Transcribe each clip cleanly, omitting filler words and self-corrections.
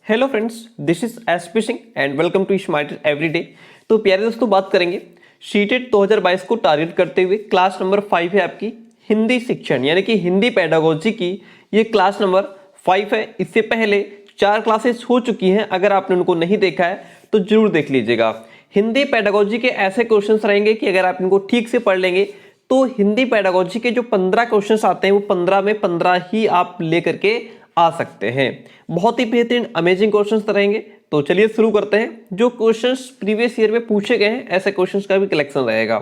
Hello friends, this is S P Singh and welcome to smart everyday. तो प्यारे दोस्तों, बात करेंगे शीटेट 2022 को टारगेट करते हुए क्लास नंबर 5 है आपकी हिंदी शिक्षण यानी कि हिंदी पेडागोजी की। ये क्लास नंबर 5 है। इससे पहले 4 क्लासेस हो चुकी हैं। अगर आपने उनको नहीं देखा है तो जरूर देख लीजिएगा। हिंदी पेडागोजी के ऐसे क्वेश्चंस रहेंगे कि अगर आप इनको ठीक से पढ़ लेंगे तो हिंदी पेडागोजी के जो 15 क्वेश्चंस आते हैं वो 15 में 15 ही आप लेकर के आ सकते हैं। बहुत ही बेहतरीन अमेजिंग क्वेश्चंस रहेंगे। तो चलिए शुरू करते हैं। जो क्वेश्चंस प्रीवियस ईयर में पूछे गए हैं ऐसे क्वेश्चंस का भी कलेक्शन रहेगा।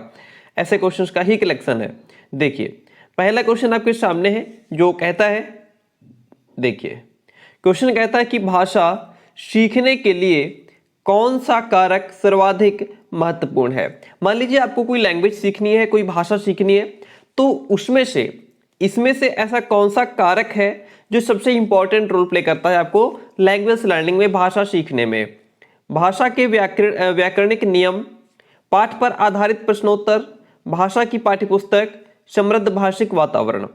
ऐसे क्वेश्चंस का ही कलेक्शन है। देखिए, पहला क्वेश्चन आपके सामने है जो कहता है, देखिए क्वेश्चन कहता है कि भाषा सीखने के लिए कौन सा कारक सर्वाधिक महत्वपूर्ण है। मान लीजिए आपको कोई लैंग्वेज सीखनी है, कोई भाषा सीखनी है, तो उसमें से इसमें से ऐसा कौन सा कारक है जो सबसे इंपॉर्टेंट रोल प्ले करता है आपको लैंग्वेज लर्निंग में, भाषा सीखने में। भाषा के व्याकरणिक नियम, पाठ पर आधारित प्रश्नोत्तर, भाषा की पाठ्यपुस्तक, समृद्ध भाषिक वातावरण।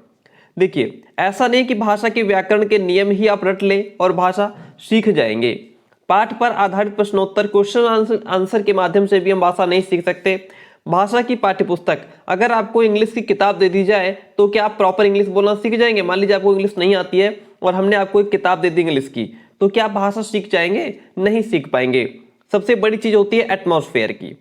देखिए, ऐसा नहीं कि भाषा के व्याकरण के नियम ही आप रट ले और भाषा सीख जाएंगे। पाठ पर आधारित प्रश्नोत्तर, क्वेश्चन आंसर के माध्यम से भी हम भाषा नहीं सीख सकते। भाषा की पाठ्यपुस्तक, अगर आपको इंग्लिश की किताब दे दी जाए तो क्या आप प्रॉपर इंग्लिश बोलना सीख जाएंगे। मान लीजिए आपको इंग्लिश नहीं आती है और हमने आपको एक किताब दे दी इंग्लिश की, तो क्या आप भाषा सीख जाएंगे? नहीं सीख पाएंगे। सबसे बड़ी चीज होती है एटमॉस्फेयर की।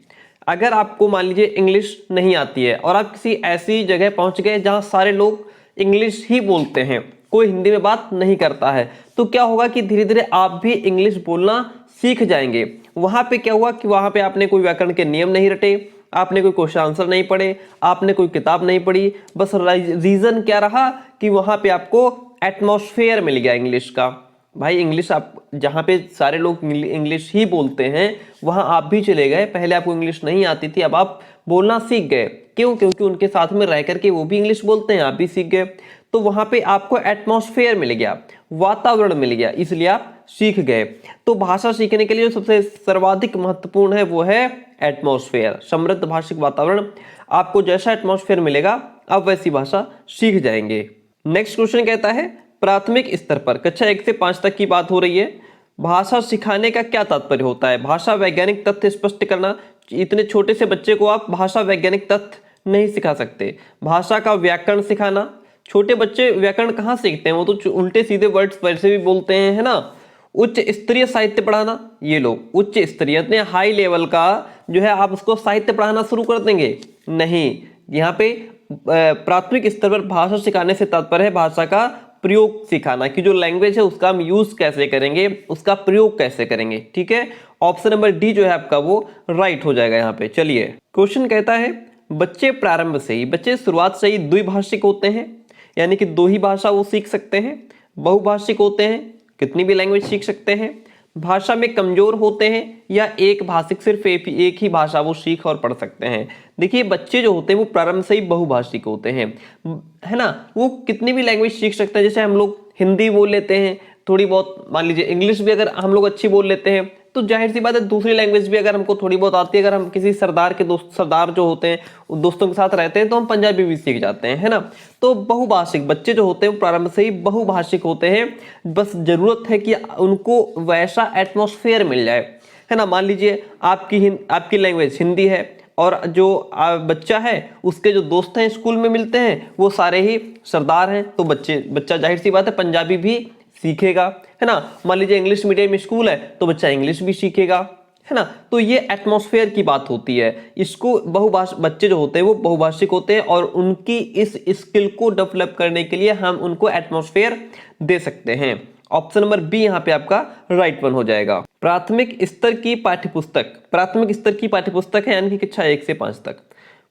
अगर आपको मान लीजिए इंग्लिश नहीं आती है और आप किसी ऐसी जगह पहुंच गए जहां सारे लोग इंग्लिश ही बोलते हैं, कोई हिंदी में बात नहीं करता है, तो क्या होगा कि धीरे धीरे आप भी इंग्लिश बोलना सीख जाएंगे। वहां पे क्या हुआ कि वहां पे आपने कोई व्याकरण के नियम नहीं रटे, आपने कोई क्वेश्चन आंसर नहीं पढ़े, आपने कोई किताब नहीं पढ़ी। बस रीजन क्या रहा कि वहां पे आपको एटमॉस्फेयर मिल गया इंग्लिश का। भाई इंग्लिश, आप जहां पे सारे लोग इंग्लिश ही बोलते हैं वहां आप भी चले गए। पहले आपको इंग्लिश नहीं आती थी, अब आप बोलना सीख गए। क्यों? क्योंकि उनके साथ में रह करके वो भी इंग्लिश बोलते हैं, आप भी सीख गए। तो वहां पे आपको एटमॉस्फेयर मिल गया, वातावरण मिल गया, इसलिए आप सीख गए। तो भाषा सीखने के लिए जो सबसे सर्वाधिक महत्वपूर्ण है वो है एटमॉस्फेयर, समृद्ध भाषिक वातावरण। आपको जैसा एटमॉस्फेयर मिलेगा आप वैसी भाषा सीख जाएंगे। नेक्स्ट क्वेश्चन कहता है, प्राथमिक स्तर पर कक्षा 1 से 5 तक की बात हो रही है, भाषा सिखाने का क्या तात्पर्य होता है। भाषा वैज्ञानिक तथ्य स्पष्ट करना। इतने छोटे से बच्चे को आप भाषा वैज्ञानिक तथ्य नहीं सिखा सकते। भाषा का व्याकरण सिखाना। छोटे बच्चे व्याकरण कहाँ सीखते हैं, वो तो उल्टे सीधे वर्ड्स वैसे भी बोलते हैं, है ना। उच्च स्तरीय साहित्य पढ़ाना। ये लोग उच्च स्तरीय, इतने हाई लेवल का जो है आप उसको साहित्य पढ़ाना शुरू कर देंगे? नहीं। यहाँ पे प्राथमिक स्तर पर भाषा सिखाने से तात्पर्य है भाषा का प्रयोग सिखाना, कि जो लैंग्वेज है उसका हम यूज कैसे करेंगे, उसका प्रयोग कैसे करेंगे। ठीक है, ऑप्शन नंबर डी जो है आपका वो राइट हो जाएगा यहाँ पे। चलिए, क्वेश्चन कहता है, बच्चे प्रारंभ से ही, बच्चे शुरुआत से ही द्विभाषिक होते हैं, यानी कि दो ही भाषा वो सीख सकते हैं। बहुभाषिक होते हैं, कितनी भी लैंग्वेज सीख सकते हैं। भाषा में कमजोर होते हैं, या एक भाषिक, सिर्फ एक ही भाषा वो सीख और पढ़ सकते हैं। देखिए, बच्चे जो होते हैं वो प्रारंभ से ही बहुभाषिक होते हैं, है ना। वो कितनी भी लैंग्वेज सीख सकते हैं। जैसे हम लोग हिंदी बोल लेते हैं थोड़ी बहुत, मान लीजिए इंग्लिश भी अगर हम लोग अच्छी बोल लेते हैं तो जाहिर सी बात है दूसरी लैंग्वेज भी अगर हमको थोड़ी बहुत आती है, अगर हम किसी सरदार के दोस्त, सरदार जो होते हैं दोस्तों के साथ रहते हैं, तो हम पंजाबी भी सीख जाते हैं, है ना। तो बहुभाषिक बच्चे जो होते हैं वो प्रारंभ से ही बहुभाषिक होते हैं। बस जरूरत है कि उनको वैसा एटमॉस्फेयर मिल जाए, है ना। मान लीजिए आपकी लैंग्वेज हिंदी है और जो बच्चा है उसके जो दोस्त हैं स्कूल में मिलते हैं वो सारे ही सरदार हैं, तो बच्चा जाहिर सी बात है पंजाबी भी सीखेगा, है ना। मान लीजिए इंग्लिश मीडियम स्कूल है तो बच्चा इंग्लिश भी सीखेगा, है ना। तो ये एटमॉस्फेयर की बात होती है। इसको बच्चे जो होते हैं वो बहुभाषिक होते हैं और उनकी इस स्किल को डेवलप करने के लिए हम उनको एटमॉस्फेयर दे सकते हैं। ऑप्शन नंबर बी यहाँ पे आपका राइट वन हो जाएगा। प्राथमिक स्तर की पाठ्यपुस्तक, प्राथमिक स्तर की पाठ्यपुस्तक है यानी कि कक्षा 1 से 5 तक।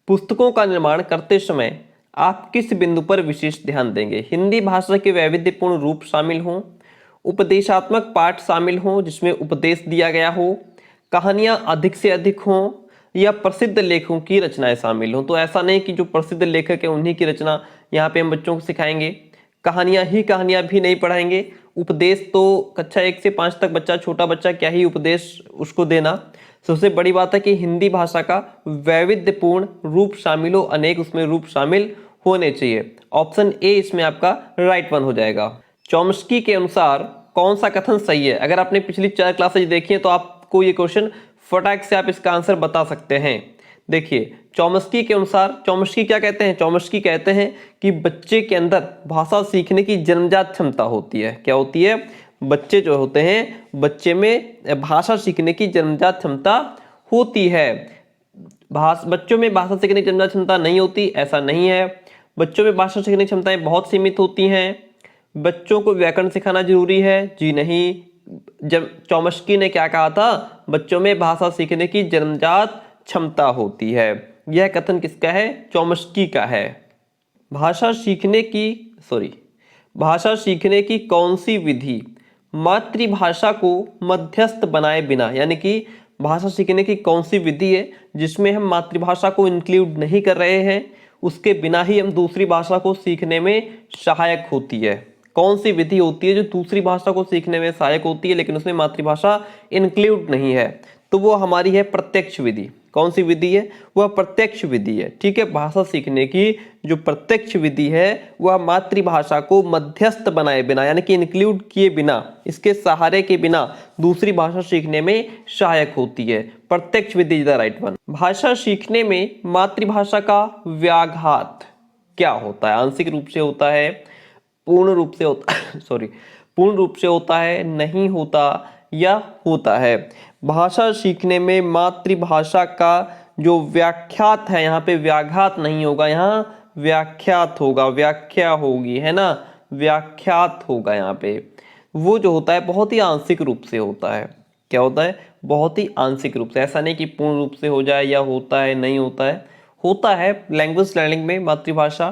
पुस्तकों का निर्माण करते समय आप किस बिंदु पर विशेष ध्यान देंगे। हिंदी भाषा के वैविध्यपूर्ण रूप शामिल हों, उपदेशात्मक पाठ शामिल हों जिसमें उपदेश दिया गया हो, कहानियां अधिक से अधिक हों, या प्रसिद्ध लेखकों की रचनाएं शामिल हों। तो ऐसा नहीं कि जो प्रसिद्ध लेखक है उन्हीं की रचना यहाँ पे हम बच्चों को सिखाएंगे, कहानियां भी नहीं पढ़ाएंगे। उपदेश तो कक्षा 1 से 5 तक बच्चा, छोटा बच्चा क्या ही उपदेश उसको देना। सबसे बड़ी बात है कि हिंदी भाषा का वैविध्यपूर्ण रूप शामिल हो, अनेक उसमें रूप शामिल होने चाहिए। ऑप्शन ए इसमें आपका राइट वन हो जाएगा। चॉम्स्की के अनुसार कौन सा कथन सही है? अगर आपने पिछली 4 क्लासेज देखी है तो आपको ये क्वेश्चन फटाक से आप इसका आंसर बता सकते हैं। देखिए, चॉम्स्की के अनुसार, चॉम्स्की क्या कहते हैं? चॉम्स्की कहते हैं कि बच्चे के अंदर भाषा सीखने की जन्मजात क्षमता होती है। क्या होती है? बच्चे जो होते हैं, बच्चे में भाषा सीखने की जन्मजात क्षमता होती है। बच्चों में भाषा सीखने की जन्मजात क्षमता नहीं होती, ऐसा नहीं है। बच्चों में भाषा सीखने की क्षमताएं बहुत सीमित होती हैं। बच्चों को व्याकरण सिखाना जरूरी है? जी नहीं। जब चॉम्स्की ने क्या कहा था? बच्चों में भाषा सीखने की जन्मजात क्षमता होती है। यह कथन किसका है? चॉम्स्की का है। भाषा सीखने की कौन सी विधि मातृभाषा को मध्यस्थ बनाए बिना, यानी कि भाषा सीखने की कौन सी विधि है जिसमें हम मातृभाषा को इंक्लूड नहीं कर रहे हैं, उसके बिना ही हम दूसरी भाषा को सीखने में सहायक होती है? कौन सी विधि होती है जो दूसरी भाषा को सीखने में सहायक होती है लेकिन उसमें मातृभाषा इंक्लूड नहीं है? तो वो हमारी है प्रत्यक्ष विधि। कौन सी विधि है? वह प्रत्यक्ष विधि है। ठीक है, भाषा सीखने की जो प्रत्यक्ष विधि है वह मातृभाषा को मध्यस्थ बनाए बिना, यानी कि इंक्लूड किए बिना, इसके सहारे के बिना दूसरी भाषा सीखने में सहायक होती है। प्रत्यक्ष विधि इज द राइट वन। भाषा सीखने में मातृभाषा का व्याघात क्या होता है? आंशिक रूप से होता है, पूर्ण रूप से होता पूर्ण रूप से होता है, नहीं होता या होता है? भाषा सीखने में मातृभाषा का जो व्याख्यात है, यहाँ पे व्याघात नहीं होगा, यहाँ व्याख्यात होगा, व्याख्या होगी, है ना, व्याख्यात होगा। यहाँ पे वो जो होता है बहुत ही आंशिक रूप से होता है। क्या होता है? बहुत ही आंशिक रूप से। ऐसा नहीं कि पूर्ण रूप से हो जाए या होता है, नहीं होता है, होता है। लैंग्वेज लर्निंग में मातृभाषा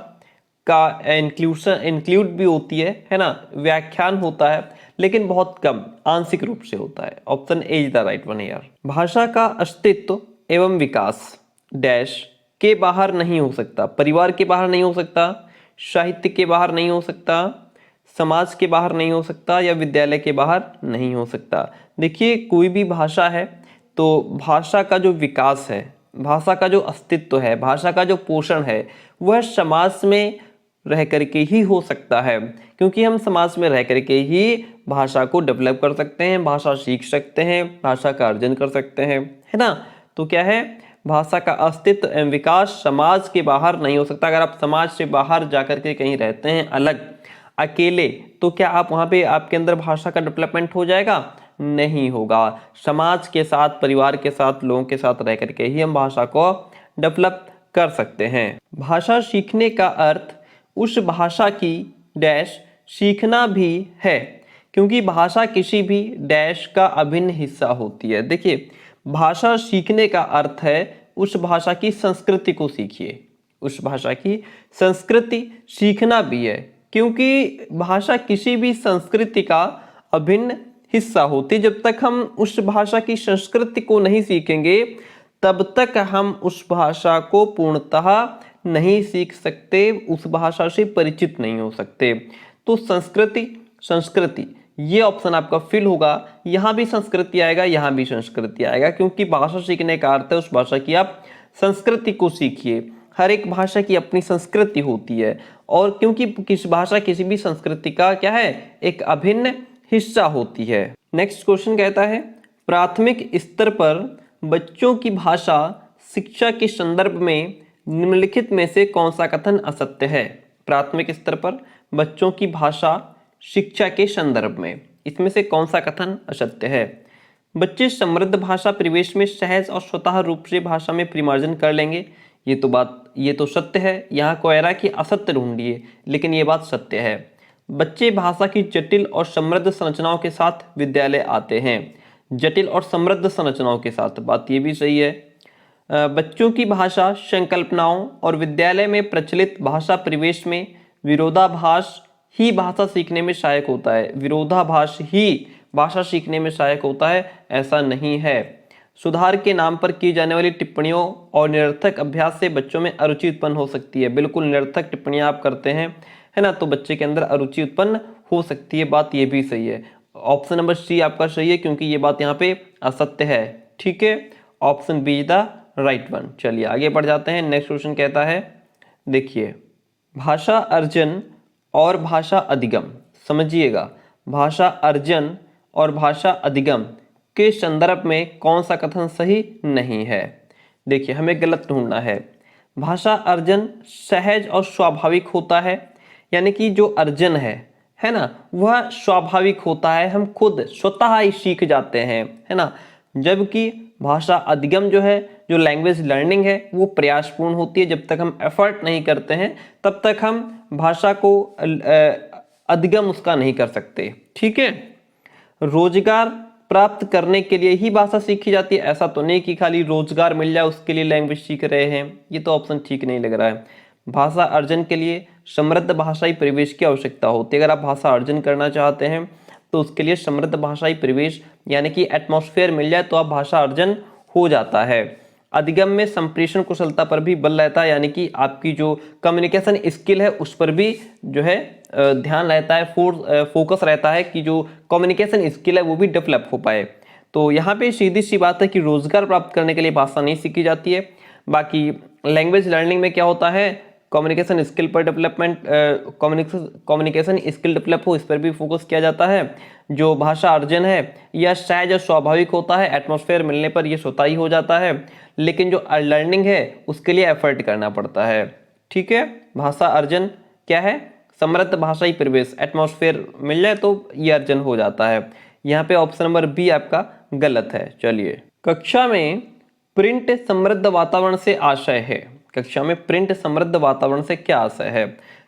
का इंक्लूड भी होती है ना, व्याख्यान होता है, लेकिन बहुत कम, आंशिक रूप से होता है। Option A is the right one यार। भाषा का अस्तित्व एवं विकास डैश के बाहर नहीं हो सकता। परिवार के बाहर नहीं हो सकता, साहित्य के बाहर नहीं हो सकता, समाज के बाहर नहीं हो सकता, या विद्यालय के बाहर नहीं हो सकता। देखिए, कोई भी भाषा है तो भाषा का जो विकास है, भाषा का जो अस्तित्व है, भाषा का जो पोषण है, वह समाज में रह करके ही हो सकता है, क्योंकि हम समाज में रह करके ही भाषा को डेवलप कर सकते हैं, भाषा सीख सकते हैं, भाषा का अर्जन कर सकते हैं, है ना। तो क्या है? भाषा का अस्तित्व एवं विकास समाज के बाहर नहीं हो सकता। अगर आप समाज से बाहर जाकर के कहीं रहते हैं अलग, अकेले, तो क्या आप वहाँ पे आपके अंदर भाषा का डेवलपमेंट हो जाएगा? नहीं होगा। समाज के साथ, परिवार के साथ, लोगों के साथ रह करके ही हम भाषा को डेवलप कर सकते हैं। भाषा सीखने का अर्थ उस भाषा की डैश सीखना भी है, क्योंकि भाषा किसी भी डैश का अभिन्न हिस्सा होती है। देखिए, भाषा सीखने का अर्थ है उस भाषा की संस्कृति को सीखिए, उस भाषा की संस्कृति सीखना भी है, क्योंकि भाषा किसी भी संस्कृति का अभिन्न हिस्सा होती है। जब तक हम उस भाषा की संस्कृति को नहीं सीखेंगे तब तक हम उस भाषा को पूर्णतः नहीं सीख सकते, उस भाषा से परिचित नहीं हो सकते। तो संस्कृति ये ऑप्शन आपका फिल होगा। यहाँ भी संस्कृति आएगा, यहाँ भी संस्कृति आएगा, क्योंकि भाषा सीखने का अर्थ है उस भाषा की आप संस्कृति को सीखिए। हर एक भाषा की अपनी संस्कृति होती है, और क्योंकि किस भाषा किसी भी संस्कृति का क्या है? एक अभिन्न हिस्सा होती है। नेक्स्ट क्वेश्चन कहता है, प्राथमिक स्तर पर बच्चों की भाषा शिक्षा के संदर्भ में निम्नलिखित में से कौन सा कथन असत्य है? प्राथमिक स्तर पर बच्चों की भाषा शिक्षा के संदर्भ में इसमें से कौन सा कथन असत्य है? बच्चे समृद्ध भाषा परिवेश में सहज और स्वतः रूप से भाषा में परिमार्जन कर लेंगे। ये तो सत्य है। यहाँ कोयरा की असत्य ढूंढिए, लेकिन ये बात सत्य है। बच्चे भाषा की जटिल और समृद्ध संरचनाओं के साथ विद्यालय आते हैं। जटिल और समृद्ध संरचनाओं के साथ, बात ये भी सही है। बच्चों की भाषा संकल्पनाओं और विद्यालय में प्रचलित भाषा परिवेश में विरोधाभास ही भाषा सीखने में सहायक होता है। विरोधाभास ही भाषा सीखने में सहायक होता है, ऐसा नहीं है। सुधार के नाम पर की जाने वाली टिप्पणियों और निरर्थक अभ्यास से बच्चों में अरुचि उत्पन्न हो सकती है। बिल्कुल, निरर्थक टिप्पणियां आप करते हैं, है ना, तो बच्चे के अंदर अरुचि उत्पन्न हो सकती है, बात ये भी सही है। ऑप्शन नंबर सी आपका सही है, क्योंकि ये बात यहाँ पे असत्य है। ठीक है, option be the right one. चलिए आगे बढ़ जाते हैं। नेक्स्ट क्वेश्चन कहता है, देखिए, भाषा अर्जन और भाषा अधिगम। समझिएगा, भाषा अर्जन और भाषा अधिगम के संदर्भ में कौन सा कथन सही नहीं है? देखिए, हमें गलत ढूंढना है। भाषा अर्जन सहज और स्वाभाविक होता है, यानी कि जो अर्जन है ना, वह स्वाभाविक होता है, हम खुद स्वतः ही सीख जाते हैं, है ना। जबकि भाषा अधिगम जो है, जो लैंग्वेज लर्निंग है, वो प्रयासपूर्ण होती है। जब तक हम एफर्ट नहीं करते हैं तब तक हम भाषा को अधिगम उसका नहीं कर सकते। ठीक है। रोजगार प्राप्त करने के लिए ही भाषा सीखी जाती है, ऐसा तो नहीं कि खाली रोजगार मिल जाए उसके लिए लैंग्वेज सीख रहे हैं, ये तो ऑप्शन ठीक नहीं लग रहा है। भाषा अर्जन के लिए समृद्ध भाषाई परिवेश की आवश्यकता होती है। अगर आप भाषा अर्जन करना चाहते हैं तो उसके लिए समृद्ध भाषाई परिवेश यानी कि एटमॉस्फेयर मिल जाए तो आप भाषा अर्जन हो जाता है। अधिगम में संप्रेषण कुशलता पर भी बल रहता है, यानी कि आपकी जो कम्युनिकेशन स्किल है उस पर भी जो है ध्यान रहता है, फोकस रहता है कि जो कम्युनिकेशन स्किल है वो भी डेवलप हो पाए। तो यहाँ पे सीधी सी बात है कि रोजगार प्राप्त करने के लिए भाषा नहीं सीखी जाती है। बाकी लैंग्वेज लर्निंग में क्या होता है, कम्युनिकेशन स्किल पर डेवलपमेंट, कम्युनिकेशन स्किल डेवलप हो, इस पर भी फोकस किया जाता है। जो भाषा अर्जन है यह सहज और स्वाभाविक होता है, एटमॉस्फेयर मिलने पर यह स्वतः ही हो जाता है। लेकिन जो लर्निंग है उसके लिए एफर्ट करना पड़ता है। ठीक है। भाषा अर्जन क्या है, समृद्ध भाषाई परिवेश, एटमॉस्फेयर मिल जाए तो ये अर्जन हो जाता है। यहाँ पे ऑप्शन नंबर बी आपका गलत है। चलिए, कक्षा में प्रिंट समृद्ध वातावरण से आशय है। कक्षा में प्रिंट समृद्ध वातावरण से क्या आशय है?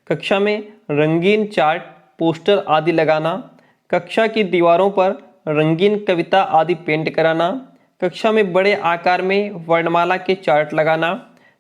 कक्षा में रंगीन चार्ट, पोस्टर आदि लगाना, कक्षा की दीवारों पर रंगीन कविता आदि पेंट कराना, कक्षा में बड़े आकार में वर्णमाला के चार्ट लगाना,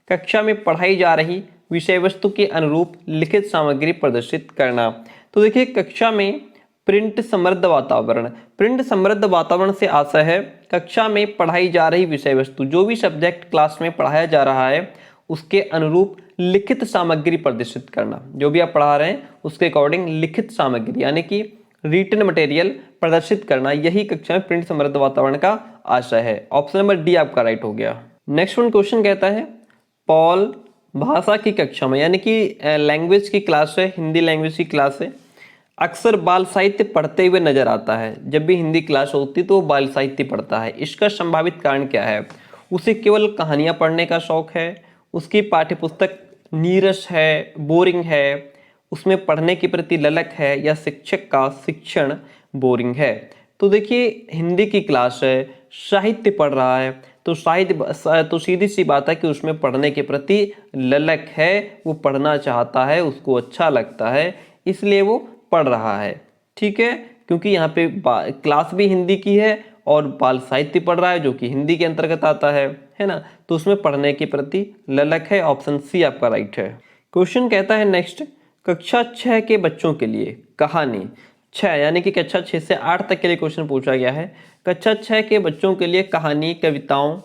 कक्षा में पढ़ाई जा रही विषय वस्तु के अनुरूप लिखित सामग्री प्रदर्शित करना। तो देखिए, कक्षा में प्रिंट समृद्ध वातावरण, प्रिंट समृद्ध वातावरण से आशय है कक्षा में पढ़ाई जा रही विषय वस्तु, जो भी सब्जेक्ट क्लास में पढ़ाया जा रहा है उसके अनुरूप लिखित सामग्री प्रदर्शित करना। जो भी आप पढ़ा रहे हैं उसके अकॉर्डिंग लिखित सामग्री यानी कि रिटन मटेरियल प्रदर्शित करना, यही कक्षा में प्रिंट समृद्ध वातावरण का आशय है। ऑप्शन नंबर डी आपका राइट हो गया। नेक्स्ट वन क्वेश्चन कहता है, पॉल भाषा की कक्षा में, यानी कि लैंग्वेज की क्लास है, हिंदी लैंग्वेज की क्लास है, अक्सर बाल साहित्य पढ़ते हुए नजर आता है। जब भी हिंदी क्लास होती तो वो बाल साहित्य पढ़ता है। इसका संभावित कारण क्या है? उसे केवल कहानियां पढ़ने का शौक है, उसकी पाठ्यपुस्तक नीरस है, बोरिंग है, उसमें पढ़ने के प्रति ललक है, या शिक्षक का शिक्षण बोरिंग है। तो देखिए, हिंदी की क्लास है, साहित्य पढ़ रहा है, तो साहित्य तो सीधी सी बात है कि उसमें पढ़ने के प्रति ललक है, वो पढ़ना चाहता है, उसको अच्छा लगता है, इसलिए वो पढ़ रहा है। ठीक है, क्योंकि यहाँ पे क्लास भी हिंदी की है और बाल साहित्य पढ़ रहा है जो कि हिंदी के अंतर्गत आता है ना, तो उसमें पढ़ने के प्रति ललक है। ऑप्शन सी आपका राइट है। क्वेश्चन कहता है नेक्स्ट, कक्षा 6 के बच्चों के लिए कहानी 6 यानी कि कक्षा 6 से 8 तक के लिए क्वेश्चन पूछा गया है। कक्षा 6 के बच्चों के लिए कहानी, कविताओं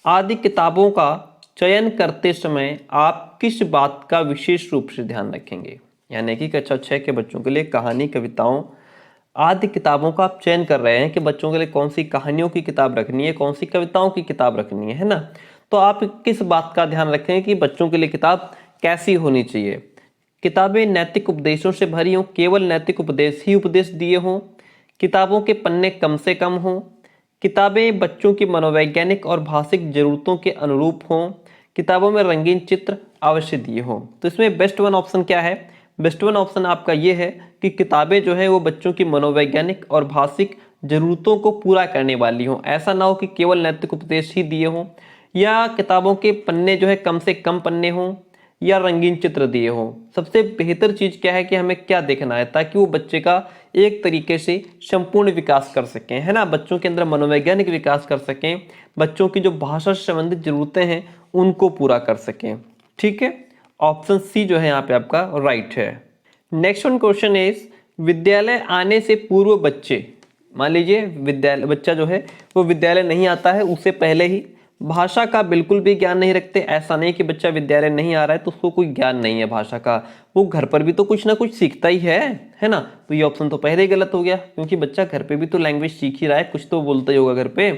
आदि किताबों का चयन करते समय आप किस बात का विशेष रूप से ध्यान रखेंगे? यानी कि कक्षा 6 के बच्चों के लिए कहानी, कविताओं आदि किताबों का आप चयन कर रहे हैं कि बच्चों के लिए कौन सी कहानियों की किताब रखनी है, कौन सी कविताओं की किताब रखनी है ना। तो आप किस बात का ध्यान रखें कि बच्चों के लिए किताब कैसी होनी चाहिए? किताबें नैतिक उपदेशों से भरी हों, केवल नैतिक उपदेश ही उपदेश दिए हों, किताबों के पन्ने कम से कम हों, किताबें बच्चों की मनोवैज्ञानिक और भाषिक जरूरतों के अनुरूप हों, किताबों में रंगीन चित्र अवश्य दिए हों। तो इसमें बेस्ट वन ऑप्शन क्या है? बेस्ट वन ऑप्शन आपका ये है कि किताबें जो है वो बच्चों की मनोवैज्ञानिक और भाषिक जरूरतों को पूरा करने वाली हों। ऐसा ना हो कि केवल नैतिक उपदेश ही दिए हों, या किताबों के पन्ने जो है कम से कम पन्ने हों, या रंगीन चित्र दिए हों। सबसे बेहतर चीज़ क्या है कि हमें क्या देखना है, ताकि वो बच्चे का एक तरीके से संपूर्ण विकास कर सकें, है ना, बच्चों के अंदर मनोवैज्ञानिक विकास कर सकें, बच्चों की जो भाषा से संबंधित जरूरतें हैं उनको पूरा कर सकें। ठीक है, ऑप्शन सी जो है यहाँ पे आपका राइट है। नेक्स्ट वन क्वेश्चन इज, विद्यालय आने से पूर्व बच्चे, मान लीजिए विद्यालय बच्चा जो है वो विद्यालय नहीं आता है, उससे पहले ही भाषा का बिल्कुल भी ज्ञान नहीं रखते। ऐसा नहीं कि बच्चा विद्यालय नहीं आ रहा है तो उसको कोई ज्ञान नहीं है भाषा का, वो घर पर भी तो कुछ ना कुछ सीखता ही है ना। तो ये ऑप्शन तो पहले ही गलत हो गया, क्योंकि बच्चा घर पे भी तो लैंग्वेज सीख ही रहा है, कुछ तो बोलता ही होगा घर पे।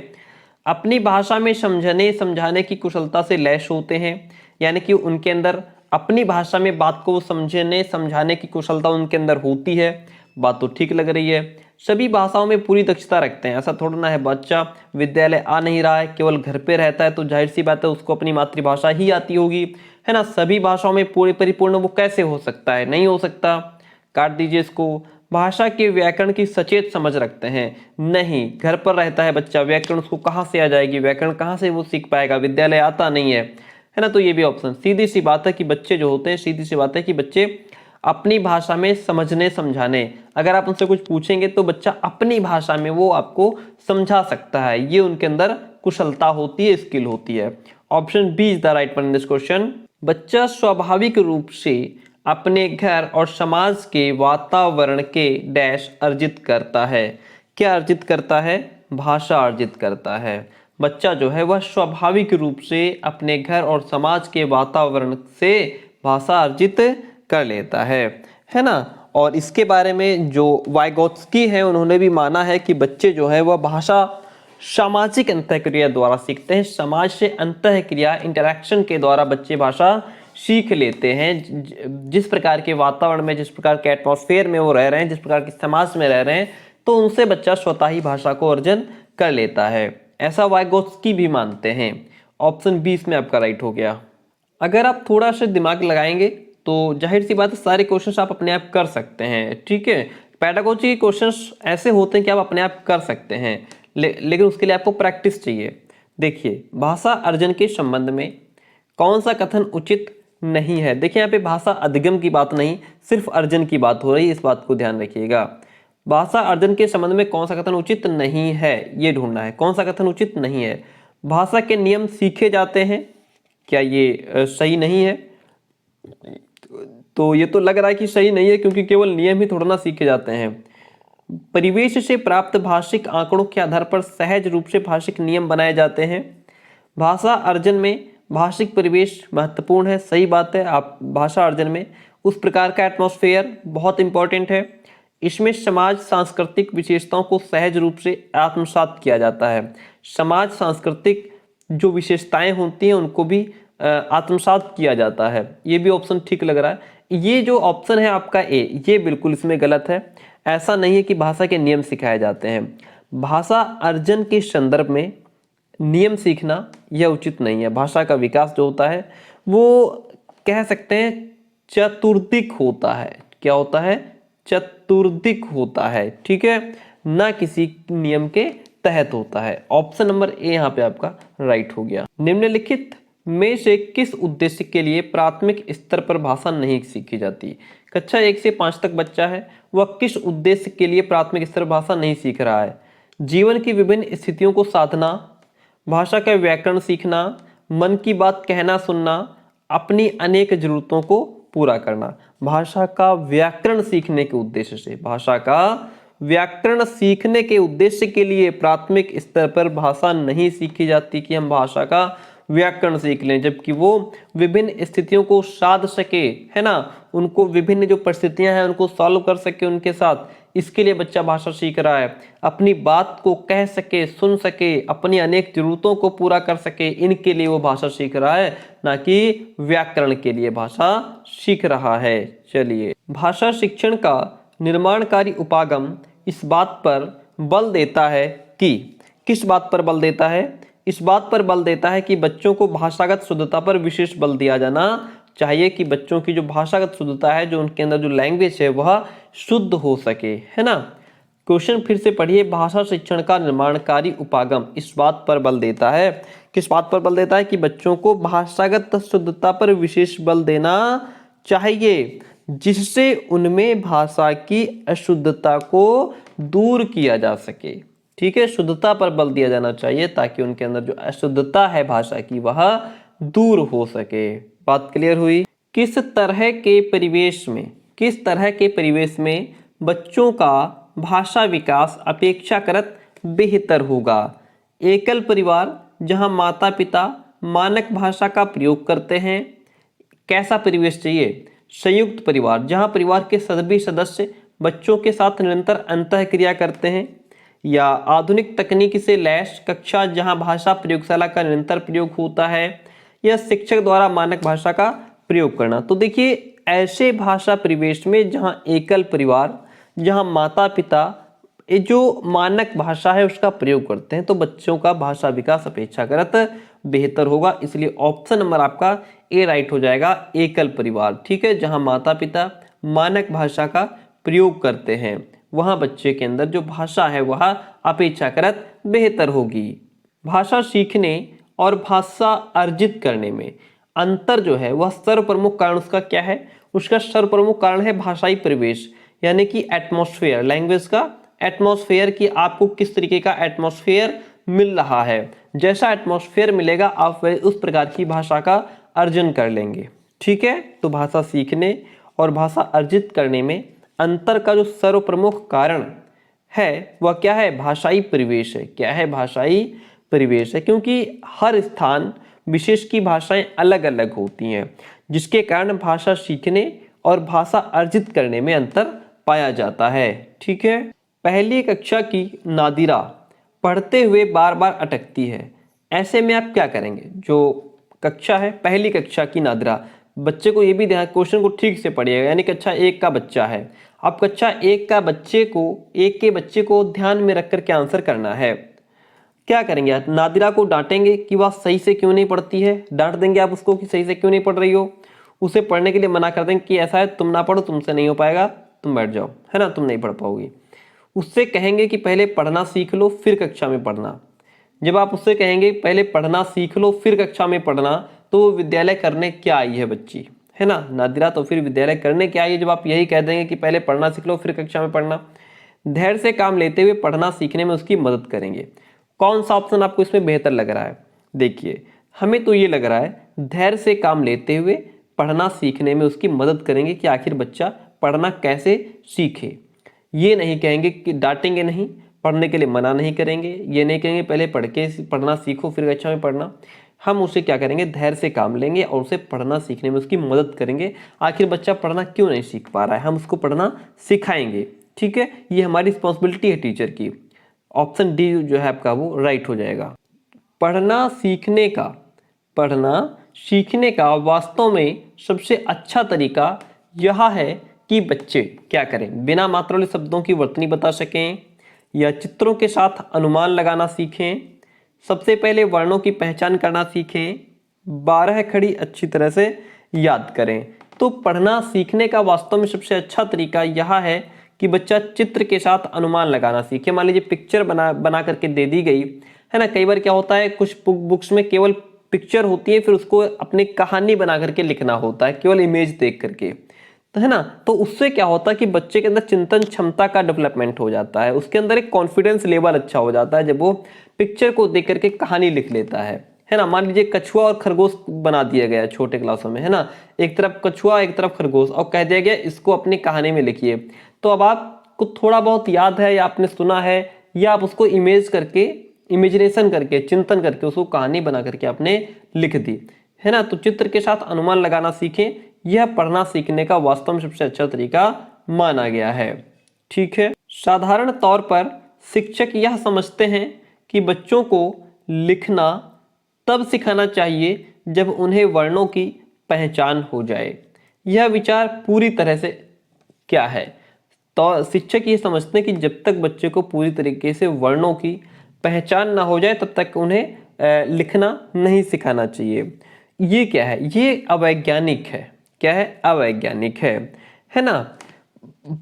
अपनी भाषा में समझने समझाने की कुशलता से लैस होते हैं, यानी कि उनके अंदर अपनी भाषा में बात को समझने समझाने की कुशलता उनके अंदर होती है। बात तो ठीक लग रही है। सभी भाषाओं में पूरी दक्षता रखते हैं, ऐसा थोड़ा ना है बच्चा विद्यालय आ नहीं रहा है, केवल घर पे रहता है तो जाहिर सी बात है उसको अपनी मातृभाषा ही आती होगी, है ना। सभी भाषाओं में पूरे परिपूर्ण वो कैसे हो सकता है, नहीं हो सकता, काट दीजिए इसको। भाषा के व्याकरण की सचेत समझ रखते हैं, नहीं, घर पर रहता है बच्चा, व्याकरण उसको कहाँ से आ जाएगी, व्याकरण कहाँ से वो सीख पाएगा, विद्यालय आता नहीं है ना। तो ये भी ऑप्शन, सीधी सी बात है कि बच्चे जो होते हैं, सीधी सी बात है कि बच्चे अपनी भाषा में समझने समझाने, अगर आप उनसे कुछ पूछेंगे तो बच्चा अपनी भाषा में वो आपको समझा सकता है, ये उनके अंदर कुशलता होती है, स्किल होती है। Option B is the right one in this question. बच्चा स्वाभाविक रूप से अपने घर और समाज के वातावरण के डैश अर्जित करता है। क्या अर्जित करता है? भाषा अर्जित करता है। बच्चा जो है वह स्वाभाविक रूप से अपने घर और समाज के वातावरण से भाषा अर्जित कर लेता है ना। और इसके बारे में जो वाइगोत्स्की है उन्होंने भी माना है कि बच्चे जो है वह भाषा सामाजिक अंतःक्रिया द्वारा सीखते हैं, समाज से अंतःक्रिया इंटरेक्शन के द्वारा बच्चे भाषा सीख लेते हैं। जिस प्रकार के वातावरण में, जिस प्रकार के एटमॉस्फेयर में वो रह रहे हैं, जिस प्रकार के समाज में रह रहे हैं, तो उनसे बच्चा स्वतः ही भाषा को अर्जन कर लेता है, ऐसा वाइगोत्स्की भी मानते हैं। ऑप्शन बी इसमें आपका राइट हो गया। अगर आप थोड़ा सा दिमाग लगाएंगे तो जाहिर सी बात है सारे क्वेश्चंस आप अपने आप कर सकते हैं, ठीक है। पेडागोजी के क्वेश्चंस ऐसे होते हैं कि आप अपने आप कर सकते हैं, लेकिन उसके लिए आपको प्रैक्टिस चाहिए। देखिए, भाषा अर्जन के संबंध में कौन सा कथन उचित नहीं है। देखिए यहाँ पे भाषा अधिगम की बात नहीं, सिर्फ अर्जन की बात हो रही है, इस बात को ध्यान रखिएगा। भाषा अर्जन के संबंध में कौन सा कथन उचित नहीं है, ये ढूंढना है, कौन सा कथन उचित नहीं है। भाषा के नियम सीखे जाते हैं, क्या ये सही नहीं है? तो ये तो लग रहा है कि सही नहीं है, क्योंकि केवल नियम ही थोड़ा ना सीखे जाते हैं। परिवेश से प्राप्त भाषिक आंकड़ों के आधार पर सहज रूप से भाषिक नियम बनाए जाते हैं। भाषा अर्जन में भाषिक परिवेश महत्वपूर्ण है, सही बात है। आप भाषा अर्जन में उस प्रकार का एटमॉस्फेयर बहुत इंपॉर्टेंट है। इसमें समाज सांस्कृतिक विशेषताओं को सहज रूप से आत्मसात किया जाता है। समाज सांस्कृतिक जो विशेषताएं होती हैं उनको भी आत्मसात किया जाता है। ये भी ऑप्शन ठीक लग रहा है। ये जो ऑप्शन है आपका ए, ये बिल्कुल इसमें गलत है। ऐसा नहीं है कि भाषा के नियम सिखाए जाते हैं। भाषा अर्जन के संदर्भ में नियम सीखना यह उचित नहीं है। भाषा का विकास जो होता है वो कह सकते हैं चतुर्दिक होता है। क्या होता है? चतुर्दिक होता है, ठीक है, ना किसी नियम के तहत होता है। ऑप्शन नंबर ए यहाँ पे आपका राइट हो गया। निम्नलिखित में से किस उद्देश्य के लिए प्राथमिक स्तर पर भाषा नहीं सीखी जाती? कक्षा 1 से 5 तक बच्चा है, वह किस उद्देश्य के लिए प्राथमिक स्तर पर भाषा नहीं सीख रहा है? जीवन की विभिन्न स्थितियों को साधना, भाषा का व्याकरण सीखना, मन की बात कहना सुनना, अपनी अनेक जरूरतों को पूरा करना। भाषा का व्याकरण सीखने के उद्देश्य से, भाषा का व्याकरण सीखने के उद्देश्य के लिए प्राथमिक स्तर पर भाषा नहीं सीखी जाती कि हम भाषा का व्याकरण सीख लें, जबकि वो विभिन्न स्थितियों को साध सके, है ना, उनको विभिन्न जो परिस्थितियां हैं उनको सॉल्व कर सके उनके साथ, इसके लिए बच्चा भाषा सीख रहा है। अपनी बात को कह सके, सुन सके, अपनी अनेक जरूरतों को पूरा कर सके, इनके लिए वो भाषा सीख रहा है, ना कि व्याकरण के लिए भाषा सीख रहा है। चलिए, भाषा शिक्षण का निर्माणकारी उपागम इस बात पर बल देता है कि, किस बात पर बल देता है? इस बात पर बल देता है कि बच्चों को भाषागत शुद्धता पर विशेष बल दिया जाना चाहिए, कि बच्चों की जो भाषागत शुद्धता है, जो उनके अंदर जो लैंग्वेज है वह शुद्ध हो सके, है ना। क्वेश्चन फिर से पढ़िए। भाषा शिक्षण का निर्माणकारी उपागम इस बात पर बल देता है, किस बात पर बल देता है? कि बच्चों को भाषागत शुद्धता पर विशेष बल देना चाहिए, जिससे उनमें भाषा की अशुद्धता को दूर किया जा सके, ठीक है। शुद्धता पर बल दिया जाना चाहिए ताकि उनके अंदर जो अशुद्धता है भाषा की वह दूर हो सके। बात क्लियर हुई? किस तरह के परिवेश में बच्चों का भाषा विकास अपेक्षाकृत बेहतर होगा? एकल परिवार जहां माता पिता मानक भाषा का प्रयोग करते हैं, कैसा परिवेश चाहिए? संयुक्त परिवार जहां परिवार के सभी सदस्य बच्चों के साथ निरंतर अंतःक्रिया करते हैं, या आधुनिक तकनीक से लैस कक्षा जहां भाषा प्रयोगशाला का निरंतर प्रयोग होता है, या शिक्षक द्वारा मानक भाषा का प्रयोग करना। तो देखिए, ऐसे भाषा परिवेश में जहां एकल परिवार, जहाँ माता पिता ये जो मानक भाषा है उसका प्रयोग करते हैं तो बच्चों का भाषा विकास अपेक्षाकृत बेहतर होगा। इसलिए ऑप्शन नंबर आपका ए राइट हो जाएगा, एकल परिवार। ठीक है, जहाँ माता पिता मानक भाषा का प्रयोग करते हैं वहाँ बच्चे के अंदर जो भाषा है वह अपेक्षाकृत बेहतर होगी। भाषा सीखने और भाषा अर्जित करने में अंतर जो है वह सर्वप्रमुख कारण उसका क्या है? उसका सर्वप्रमुख कारण है भाषाई परिवेश, यानी कि एटमॉस्फेयर, लैंग्वेज का एटमॉस्फेयर, कि आपको किस तरीके का एटमॉस्फेयर मिल रहा है। जैसा एटमॉस्फेयर मिलेगा आप उस प्रकार की भाषा का अर्जन कर लेंगे। ठीक है, तो भाषा सीखने और भाषा अर्जित करने में अंतर का जो सर्वप्रमुख कारण है वह क्या है? भाषाई परिवेश है। क्या है? भाषाई परिवेश है, क्योंकि हर स्थान विशेष की भाषाएं अलग अलग होती हैं जिसके कारण भाषा सीखने और भाषा अर्जित करने में अंतर पाया जाता है। ठीक है, पहली कक्षा की नादिरा पढ़ते हुए बार बार अटकती है, ऐसे में आप क्या करेंगे? जो कक्षा है पहली कक्षा की नादिरा, बच्चे को ये भी ध्यान, क्वेश्चन को ठीक से पढ़िएगा, यानी कक्षा 1 का बच्चा है, अब कक्षा 1 का बच्चे को, एक के बच्चे को ध्यान में रख कर के आंसर करना है। क्या करेंगे आप? नादिरा को डांटेंगे कि वह सही से क्यों नहीं पढ़ती है, डांट देंगे आप उसको कि सही से क्यों नहीं पढ़ रही हो, उसे पढ़ने के लिए मना कर देंगे कि ऐसा है तुम ना पढ़ो, तुमसे नहीं हो पाएगा, तुम बैठ जाओ, है ना, तुम नहीं पढ़ पाओगी। उससे कहेंगे कि पहले पढ़ना सीख लो फिर कक्षा में पढ़ना। जब आप उससे कहेंगे पहले पढ़ना सीख लो फिर कक्षा में पढ़ना, तो वो विद्यालय करने क्या आई है बच्ची, है ना, नादिरा तो फिर विद्यालय करने क्या आई है जब आप यही कह देंगे कि पहले पढ़ना सीख लो फिर कक्षा में पढ़ना। धैर्य से काम लेते हुए पढ़ना सीखने में उसकी मदद करेंगे। कौन सा ऑप्शन आपको इसमें बेहतर लग रहा है? देखिए, हमें तो ये लग रहा है धैर्य से काम लेते हुए पढ़ना सीखने में उसकी मदद करेंगे कि आखिर बच्चा पढ़ना कैसे सीखे। ये नहीं कहेंगे कि डांटेंगे नहीं, पढ़ने के लिए मना नहीं करेंगे, ये नहीं कहेंगे पहले पढ़ना सीखो फिर कक्षा में पढ़ना। हम उसे क्या करेंगे? धैर्य से काम लेंगे और उसे पढ़ना सीखने में उसकी मदद करेंगे। आखिर बच्चा पढ़ना क्यों नहीं सीख पा रहा है, हम उसको पढ़ना सिखाएंगे। ठीक है, ये हमारी रिस्पॉन्सिबिलिटी है टीचर की। ऑप्शन डी जो है आपका वो राइट हो जाएगा। पढ़ना सीखने का वास्तव में सबसे अच्छा तरीका यह है कि बच्चे क्या करें? बिना मात्रा वाले शब्दों की वर्तनी बता सकें या चित्रों के साथ अनुमान लगाना सीखें, सबसे पहले वर्णों की पहचान करना सीखें, 12 खड़ी अच्छी तरह से याद करें। तो पढ़ना सीखने का वास्तव में सबसे अच्छा तरीका यह है कि बच्चा चित्र के साथ अनुमान लगाना सीखे। मान लीजिए पिक्चर बना करके दे दी गई है ना, कई बार क्या होता है कुछ बुक्स में केवल पिक्चर होती है, फिर उसको अपनी कहानी बना करके लिखना होता है केवल इमेज देख करके, तो है ना, तो उससे क्या होता है कि बच्चे के अंदर चिंतन क्षमता का डेवलपमेंट हो जाता है, उसके अंदर एक कॉन्फिडेंस लेवल अच्छा हो जाता है जब वो पिक्चर को देख करके कहानी लिख लेता है ना। मान लीजिए कछुआ और खरगोश बना दिया गया है छोटे क्लासों में, है ना, एक तरफ कछुआ एक तरफ खरगोश, और कह दिया गया इसको अपनी कहानी में लिखिए। तो अब आपको थोड़ा बहुत याद है या आपने सुना है या आप उसको इमेजिनेशन करके चिंतन करके उसको कहानी बना करके आपने लिख दी, है ना। तो चित्र के साथ अनुमान लगाना सीखें, यह पढ़ना सीखने का वास्तव में सबसे अच्छा तरीका माना गया है। ठीक है, साधारण तौर पर शिक्षक यह समझते हैं कि बच्चों को लिखना तब सिखाना चाहिए जब उन्हें वर्णों की पहचान हो जाए। यह विचार पूरी तरह से क्या है? तो शिक्षक ये समझते हैं कि जब तक बच्चे को पूरी तरीके से वर्णों की पहचान ना हो जाए तब तक उन्हें लिखना नहीं सिखाना चाहिए। ये क्या है? ये अवैज्ञानिक है। क्या है? अवैज्ञानिक है ना।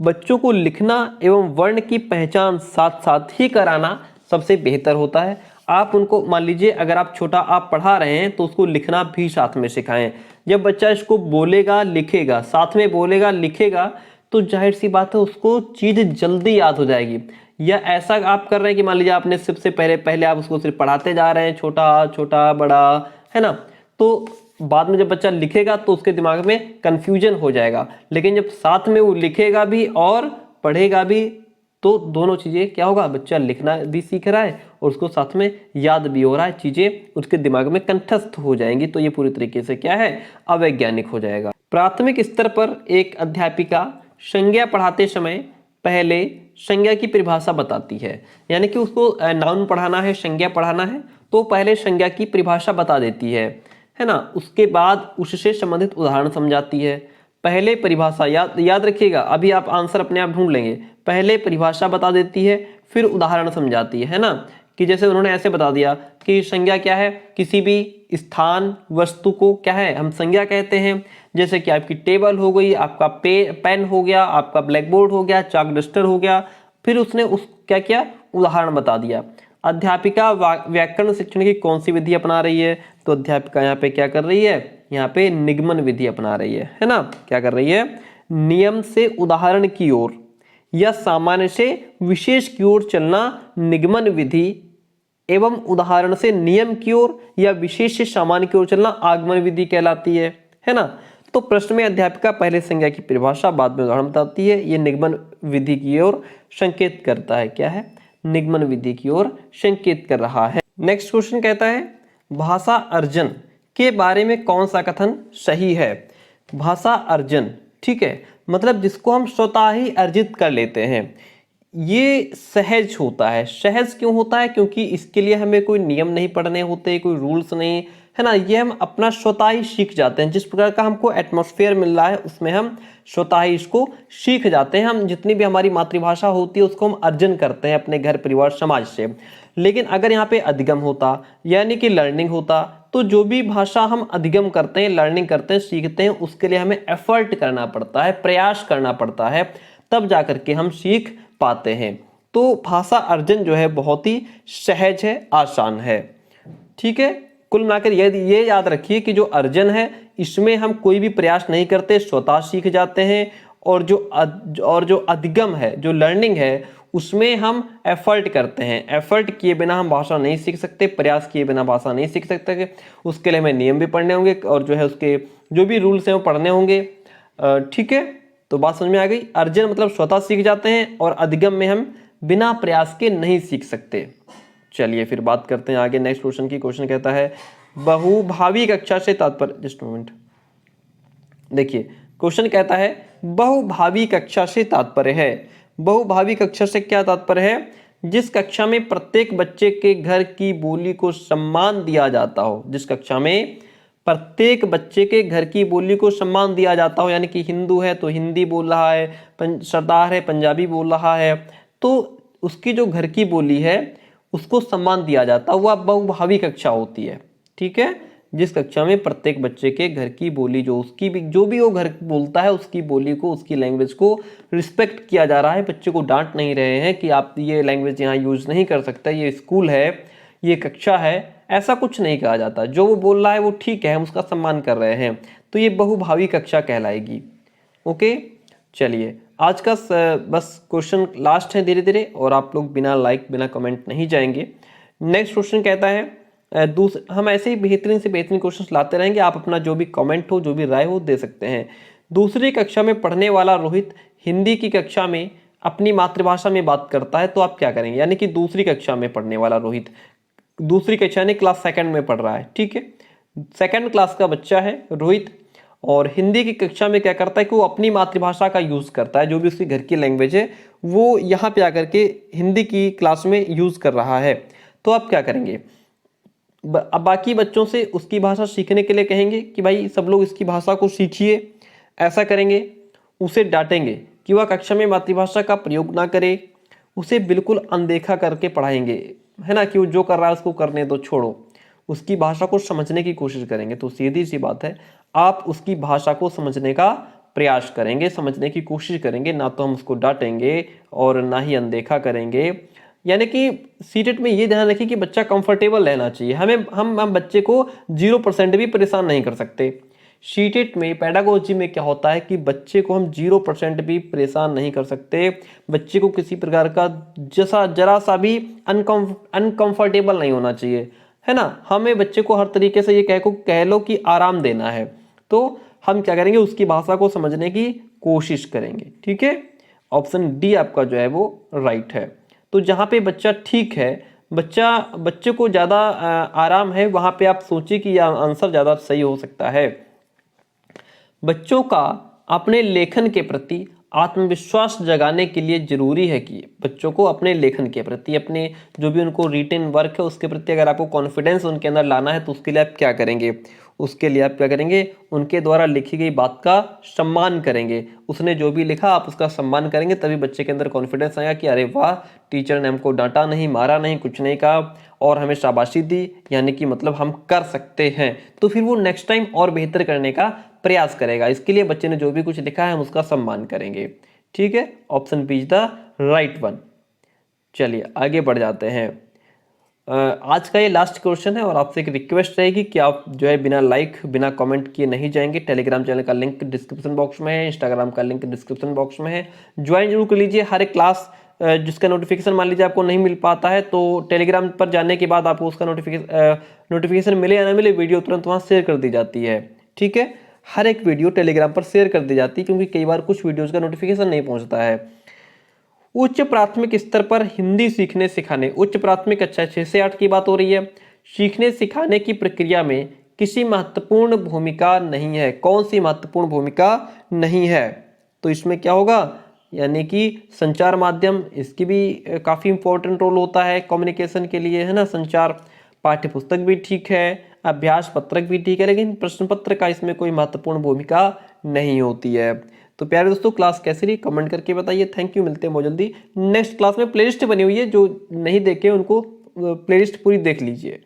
बच्चों को लिखना एवं वर्ण की पहचान साथ साथ ही कराना सबसे बेहतर होता है। आप उनको मान लीजिए अगर आप आप पढ़ा रहे हैं तो उसको लिखना भी साथ में सिखाएं। जब बच्चा इसको बोलेगा लिखेगा, साथ में बोलेगा लिखेगा, तो जाहिर सी बात है उसको चीज़ जल्दी याद हो जाएगी। या ऐसा आप कर रहे हैं कि मान लीजिए आपने सबसे पहले आप उसको सिर्फ पढ़ाते जा रहे हैं, छोटा छोटा बड़ा, है ना, तो बाद में जब बच्चा लिखेगा तो उसके दिमाग में कंफ्यूजन हो जाएगा। लेकिन जब साथ में वो लिखेगा भी और पढ़ेगा भी तो दोनों चीज़ें क्या होगा, बच्चा लिखना भी सीख रहा है और उसको साथ में याद भी हो रहा है, चीज़ें उसके दिमाग में कंठस्थ हो जाएंगी। तो ये पूरी तरीके से क्या है, अवैज्ञानिक हो जाएगा। प्राथमिक स्तर पर एक अध्यापिका संज्ञा पढ़ाते समय पहले संज्ञा की परिभाषा बताती है, यानी कि उसको नाउन पढ़ाना है, संज्ञा पढ़ाना है, तो पहले संज्ञा की परिभाषा बता देती है ना। उसके बाद उससे संबंधित उदाहरण समझाती है। पहले परिभाषा याद रखिएगा, अभी आप आंसर अपने आप ढूंढ लेंगे। पहले परिभाषा बता देती है, फिर उदाहरण समझाती है ना। कि जैसे उन्होंने ऐसे बता दिया कि संज्ञा क्या है, किसी भी स्थान वस्तु को क्या है हम संज्ञा कहते हैं। जैसे कि आपकी टेबल हो गई, आपका पेन हो गया, आपका ब्लैक बोर्ड हो गया, चाक डस्टर हो गया। फिर उसने उस क्या किया, उदाहरण बता दिया। अध्यापिका व्याकरण शिक्षण की कौन सी विधि अपना रही है, तो अध्यापिका यहाँ पे क्या कर रही है, यहाँ पे निगमन विधि अपना रही है ना। क्या कर रही है, नियम से उदाहरण की ओर या सामान्य से विशेष की ओर चलना निगमन विधि एवं उदाहरण से नियम की ओर या विशेष से सामान्य की ओर चलना आगमन विधि कहलाती है ना। तो प्रश्न में अध्यापिका पहले संज्ञा की परिभाषा बाद में उदाहरण बताती है, ये निगमन विधि की ओर संकेत करता है। क्या है, निगमन विधि की ओर संकेत कर रहा है। नेक्स्ट क्वेश्चन कहता है भाषा अर्जन के बारे में कौन सा कथन सही है। भाषा अर्जन, ठीक है, मतलब जिसको हम स्वतः ही अर्जित कर लेते हैं, ये सहज होता है। सहज क्यों होता है, क्योंकि इसके लिए हमें कोई नियम नहीं पढ़ने होते, कोई रूल्स नहीं है ना। ये हम अपना स्वतः ही सीख जाते हैं। जिस प्रकार का हमको एटमॉस्फेयर मिल रहा है उसमें हम स्वतः ही इसको सीख जाते हैं। हम जितनी भी हमारी मातृभाषा होती है उसको हम अर्जन करते हैं अपने घर परिवार समाज से। लेकिन अगर यहाँ पे अधिगम होता यानी कि लर्निंग होता, तो जो भी भाषा हम अधिगम करते हैं, लर्निंग करते हैं, सीखते हैं, उसके लिए हमें एफर्ट करना पड़ता है, प्रयास करना पड़ता है, तब जा करके हम सीख पाते हैं। तो भाषा अर्जन जो है बहुत ही सहज है, आसान है। ठीक है, कुल मिलाकर ये याद रखिए कि जो अर्जन है इसमें हम कोई भी प्रयास नहीं करते, स्वतः सीख जाते हैं। और जो अधिगम है, जो लर्निंग है, उसमें हम एफर्ट करते हैं। एफर्ट किए बिना हम भाषा नहीं सीख सकते, प्रयास किए बिना भाषा नहीं सीख सकते। उसके लिए हमें नियम भी पढ़ने होंगे और जो है उसके जो भी रूल्स हैं वो पढ़ने होंगे। ठीक है, तो बात समझ में आ गई। अर्जन मतलब स्वतः सीख जाते हैं और अधिगम में हम बिना प्रयास के नहीं सीख सकते। चलिए फिर बात करते हैं आगे नेक्स्ट क्वेश्चन की। क्वेश्चन कहता है बहुभावी कक्षा से तात्पर्य, जस्ट मोमेंट, देखिए क्वेश्चन कहता है बहुभावी कक्षा से तात्पर्य है। बहुभावी कक्षा से क्या तात्पर्य है, जिस कक्षा में प्रत्येक बच्चे के घर की बोली को सम्मान दिया जाता हो। जिस कक्षा में प्रत्येक बच्चे के घर की बोली को सम्मान दिया जाता हो, यानी कि हिंदू है तो हिंदी बोल रहा है, सरदार है पंजाबी बोल रहा है, तो उसकी जो घर की बोली है उसको सम्मान दिया जाता है, वह बहुभावी कक्षा होती है। ठीक है, जिस कक्षा में प्रत्येक बच्चे के घर की बोली जो उसकी भी जो भी वो घर बोलता है उसकी बोली को, उसकी लैंग्वेज को रिस्पेक्ट किया जा रहा है। बच्चे को डांट नहीं रहे हैं कि आप ये लैंग्वेज यहाँ यूज नहीं कर सकते, ये स्कूल है, ये कक्षा है, ऐसा कुछ नहीं कहा जाता। जो वो बोल रहा है वो ठीक है, हम उसका सम्मान कर रहे हैं, तो ये बहुभावी कक्षा कहलाएगी। ओके, चलिए आज का बस क्वेश्चन लास्ट है धीरे धीरे, और आप लोग बिना लाइक बिना कमेंट नहीं जाएंगे। नेक्स्ट क्वेश्चन कहता है हम ऐसे ही बेहतरीन से बेहतरीन क्वेश्चंस लाते रहेंगे। आप अपना जो भी कमेंट हो, जो भी राय हो, दे सकते हैं। दूसरी कक्षा में पढ़ने वाला रोहित हिंदी की कक्षा में अपनी मातृभाषा में बात करता है, तो आप क्या करेंगे। यानी कि दूसरी कक्षा में पढ़ने वाला रोहित, दूसरी कक्षा यानी क्लास सेकंड में पढ़ रहा है, ठीक है, सेकंड क्लास का बच्चा है रोहित, और हिंदी की कक्षा में क्या करता है कि वो अपनी मातृभाषा का यूज़ करता है, जो भी उसकी घर की लैंग्वेज है वो यहाँ पे आकर के हिंदी की क्लास में यूज़ कर रहा है। तो आप क्या करेंगे, अब बाकी बच्चों से उसकी भाषा सीखने के लिए कहेंगे कि भाई सब लोग इसकी भाषा को सीखिए, ऐसा करेंगे। उसे डांटेंगे कि वह कक्षा में मातृभाषा का प्रयोग ना करे, उसे बिल्कुल अनदेखा करके पढ़ाएंगे, है ना, कि वो जो कर रहा है उसको करने दो, छोड़ो, उसकी भाषा को समझने की कोशिश करेंगे। तो सीधी सी बात है, आप उसकी भाषा को समझने का प्रयास करेंगे, समझने की कोशिश करेंगे, ना तो हम उसको डांटेंगे और ना ही अनदेखा करेंगे। यानी कि सीटेट में ये ध्यान रखिए कि बच्चा कंफर्टेबल रहना चाहिए। हम बच्चे को 0% भी परेशान नहीं कर सकते। सीटेट में पेडागोजी में क्या होता है कि बच्चे को हम 0% भी परेशान नहीं कर सकते। बच्चे को किसी प्रकार का जरा सा भी अनकंफर्टेबल नहीं होना चाहिए, है ना। हमें बच्चे को हर तरीके से ये कह लो कि आराम देना है। तो हम क्या करेंगे, उसकी भाषा को समझने की कोशिश करेंगे। ठीक है, ऑप्शन डी आपका जो है वो राइट है। तो जहाँ पे बच्चा ठीक है, बच्चे को ज़्यादा आराम है, वहाँ पे आप सोचिए कि यह आंसर ज़्यादा सही हो सकता है। बच्चों का अपने लेखन के प्रति आत्मविश्वास जगाने के लिए ज़रूरी है कि बच्चों को अपने लेखन के प्रति, अपने जो भी उनको रिटन वर्क है उसके प्रति अगर आपको कॉन्फिडेंस उनके अंदर लाना है तो उसके लिए आप क्या करेंगे? उसके लिए आप क्या करेंगे? उनके द्वारा लिखी गई बात का सम्मान करेंगे। उसने जो भी लिखा आप उसका सम्मान करेंगे, तभी बच्चे के अंदर कॉन्फिडेंस आएगा कि अरे वाह, टीचर ने हमको डांटा नहीं, मारा नहीं, कुछ नहीं कहा और हमें शाबाशी दी, यानी कि मतलब हम कर सकते हैं। तो फिर वो नेक्स्ट टाइम और बेहतर करने का प्रयास करेगा। इसके लिए बच्चे ने जो भी कुछ लिखा है हम उसका सम्मान करेंगे। ठीक है, option B is the right one. चलिए आगे बढ़ जाते हैं। आज का ये लास्ट क्वेश्चन है और आपसे एक रिक्वेस्ट रहेगी कि आप जो है बिना लाइक बिना कमेंट किए नहीं जाएंगे। टेलीग्राम चैनल का लिंक डिस्क्रिप्शन बॉक्स में है, इंस्टाग्राम का लिंक डिस्क्रिप्शन बॉक्स में है। ज्वाइन जरूर कर लीजिए। हर एक क्लास जिसका नोटिफिकेशन मान लीजिए आपको नहीं मिल पाता है तो टेलीग्राम पर जाने के बाद आपको उसका नोटिफिकेशन मिले या ना मिले, वीडियो तुरंत वहाँ शेयर कर दी जाती है। ठीक है, हर एक वीडियो टेलीग्राम पर शेयर कर दी जाती है क्योंकि कई बार कुछ वीडियोज़ का नोटिफिकेशन नहीं पहुँचता है। उच्च प्राथमिक स्तर पर हिंदी सीखने सिखाने, उच्च प्राथमिक अच्छा 6 से 8 की बात हो रही है। सीखने सिखाने की प्रक्रिया में किसी महत्वपूर्ण भूमिका नहीं है। कौन सी महत्वपूर्ण भूमिका नहीं है? तो इसमें क्या होगा, यानी कि संचार माध्यम, इसकी भी काफ़ी इंपॉर्टेंट रोल होता है कम्युनिकेशन के लिए, है ना। संचार, पाठ्य पुस्तक भी ठीक है, अभ्यास पत्रक भी ठीक है, लेकिन प्रश्न पत्र का इसमें कोई महत्वपूर्ण भूमिका नहीं होती है। तो प्यारे दोस्तों, क्लास कैसी रही कमेंट करके बताइए। थैंक यू, मिलते हैं बहुत जल्दी नेक्स्ट क्लास में। प्लेलिस्ट बनी हुई है, जो नहीं देखे उनको प्लेलिस्ट पूरी देख लीजिए।